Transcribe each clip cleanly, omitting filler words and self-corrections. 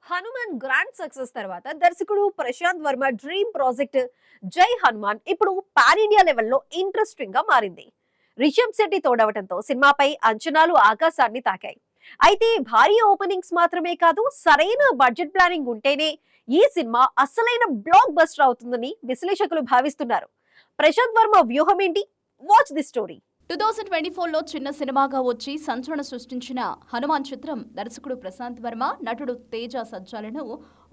Hanuman grand success తర్వాత దర్శకుడు Prashanth Varma dream project జై హనుమాన్ ఇప్పుడు పాన్ ఇండియా లెవెల్లో ఇంట్రెస్టింగ్ గా మారింది. రిషబ్ శెట్టి తోడవటంతో సినిమాపై అంచనాలు ఆకాశాన్ని తాకాయి. అయితే భారీ ఓపెనింగ్స్ మాత్రమే కాదు, సరైన బడ్జెట్ ప్లానింగ్ ఉంటేనే ఈ సినిమా అసలైన బ్లాక్ బస్టర్ అవుతుందని విశ్లేషకులు భావిస్తున్నారు. ప్రశాంత్ వర్మ వ్యూహం ఏంటి? Watch the story. 2024లో చిన్న సినిమాగా వచ్చి సంచలన సృష్టించిన హనుమాన్ చిత్రం దర్శకుడు ప్రశాంత్ వర్మ, నటుడు తేజ సజ్జాలను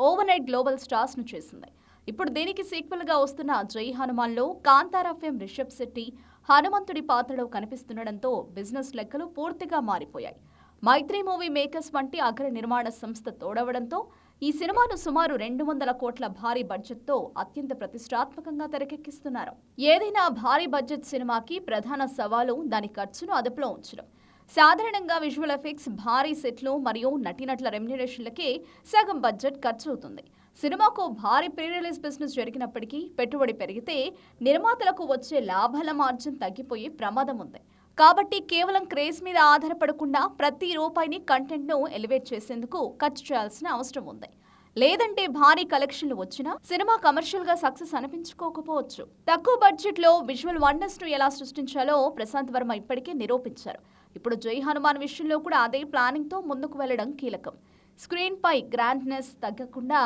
ఓవర్ నైట్ గ్లోబల్ స్టార్స్ ను చేసింది. ఇప్పుడు దీనికి సీక్వెల్ గా వస్తున్న జై హనుమాన్లో కాంతారా ఫేమ్ రిషబ్ శెట్టి హనుమంతుడి పాత్రలో కనిపిస్తుండటంతో బిజినెస్ లెక్కలు పూర్తిగా మారిపోయాయి. మైత్రి మూవీ మేకర్స్ వంటి అగ్ర నిర్మాణ సంస్థ తోడవడంతో ఈ సినిమాను సుమారు 200 కోట్ల భారీ బడ్జెట్తో అత్యంత ప్రతిష్టాత్మకంగా తెరకెక్కిస్తున్నారు. ఏదైనా భారీ బడ్జెట్ సినిమాకి ప్రధాన సవాలు దాని ఖర్చును అదుపులో ఉంచడం. సాధారణంగా విజువల్ ఎఫెక్ట్స్, భారీ సెట్లు మరియు నటీనటుల రెమ్యునరేషన్లకే సగం బడ్జెట్ ఖర్చు అవుతుంది. సినిమాకు భారీ ప్రీ రిలీజ్ బిజినెస్ జరిగినప్పటికీ పెట్టుబడి పెరిగితే నిర్మాతలకు వచ్చే లాభాల మార్జిన్ తగ్గిపోయే ప్రమాదం ఉంది. కాబట్టి కేవలం క్రేజ్ మీద ఆధారపడకుండా ప్రతి రూపాయిని కంటెంట్ను ఎలివేట్ చేసేందుకు ఖర్చు చేయాల్సిన అవసరం ఉంది. లేదంటే భారీ కలెక్షన్లు వచ్చినా సినిమా కమర్షియల్ గా సక్సెస్ అనిపించుకోకపోవచ్చు. తక్కువ బడ్జెట్ లో విజువల్ వండర్స్ ను ఎలా సృష్టించాలో ప్రశాంత్ వర్మ ఇప్పటికే నిరూపించారు. ఇప్పుడు జై హనుమాన్ విషయంలో కూడా అదే ప్లానింగ్ తో ముందుకు వెళ్లడం కీలకం. స్క్రీన్ పై గ్రాండ్నెస్ తగ్గకుండా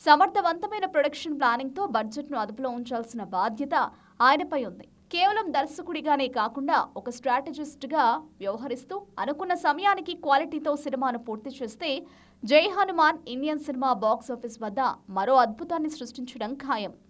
సమర్థవంతమైన ప్రొడక్షన్ ప్లానింగ్ తో బడ్జెట్ ను అదుపులో ఉంచాల్సిన బాధ్యత ఆయనపై ఉంది. కేవలం దర్శకుడిగానే కాకుండా ఒక స్ట్రాటజిస్ట్ గా వ్యవహరిస్తూ అనుకున్న సమయానికి క్వాలిటీతో సినిమాను పూర్తి చేస్తే జై Hanuman Indian cinema box office వద్ద మరో అద్భుతాన్ని సృష్టించడం ఖాయం.